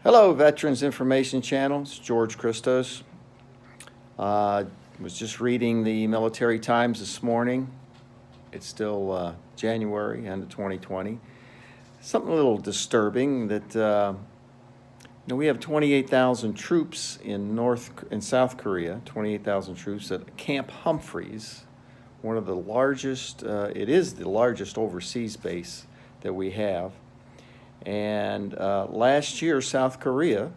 Hello, Veterans Information Channel. It's George Christos. Was just reading the Military Times this morning. It's still January, end of 2020. Something a little disturbing that we have 28,000 troops in South Korea. 28,000 troops at Camp Humphreys, one of the largest. It is the largest overseas base that we have. And last year, South Korea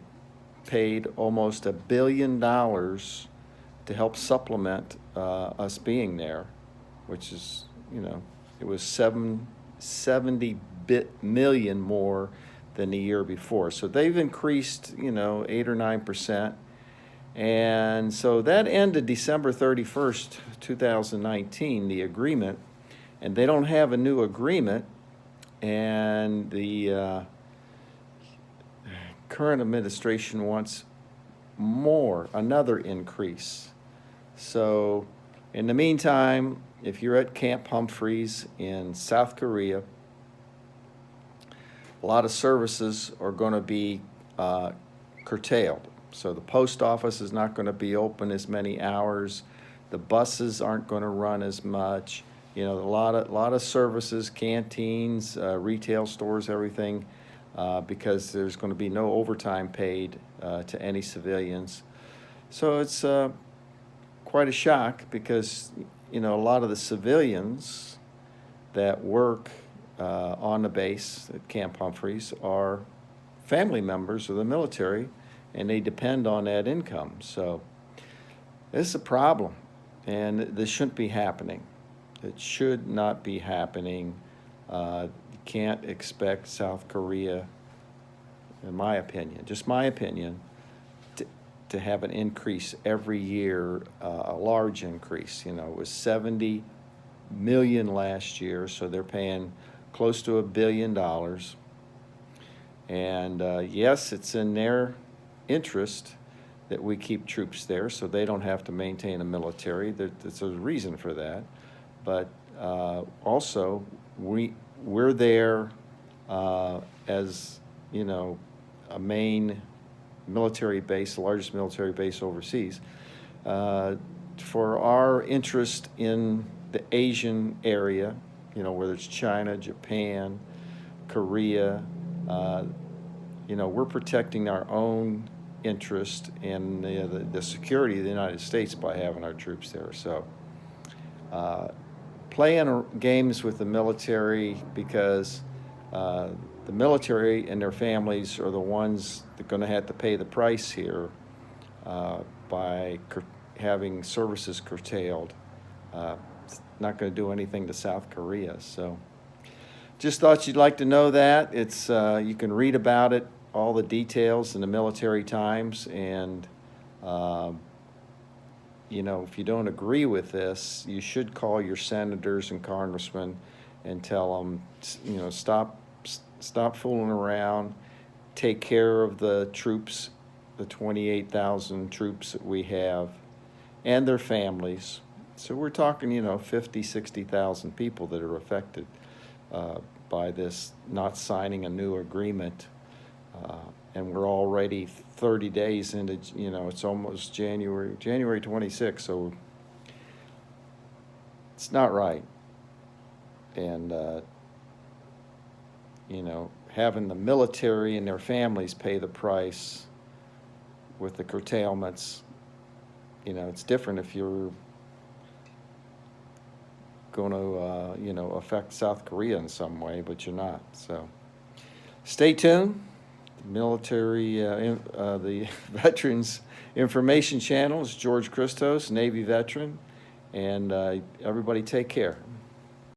paid almost $1 billion to help supplement us being there, which is, it was 70 million more than the year before. So they've increased, 8 or 9%. And so that ended December 31st, 2019, the agreement. And they don't have a new agreement. And the current administration wants another increase. So in the meantime, if you're at Camp Humphreys in South Korea, a lot of services are going to be curtailed. So the post office is not going to be open as many hours. The buses aren't going to run as much. A lot of services, canteens, retail stores, everything, because there's going to be no overtime paid to any civilians. So it's quite a shock because, a lot of the civilians that work on the base at Camp Humphreys are family members of the military, and they depend on that income. So this is a problem, and this shouldn't be happening. It should not be happening. You can't expect South Korea, in my opinion, just my opinion, to have an increase every year, a large increase. It was 70 million last year, so they're paying close to $1 billion. And yes, it's in their interest that we keep troops there so they don't have to maintain a military. There's a reason for that. But also, we're there as, a main military base, the largest military base overseas, for our interest in the Asian area, whether it's China, Japan, Korea. We're protecting our own interest in the security of the United States by having our troops there. So playing games with the military because the military and their families are the ones that are going to have to pay the price here by having services curtailed. It's not going to do anything to South Korea. So just thought you'd like to know that. It's you can read about it, all the details in the Military Times, and if you don't agree with this, you should call your senators and congressmen and tell them, stop fooling around, take care of the troops, the 28,000 troops that we have, and their families. So we're talking, 50, 60,000 people that are affected by this not signing a new agreement. And we're already 30 days into, it's almost January 26th, so it's not right. And, having the military and their families pay the price with the curtailments, it's different if you're going to, affect South Korea in some way, but you're not. So stay tuned. The Veterans Information Channel is George Christos, Navy veteran, and everybody take care.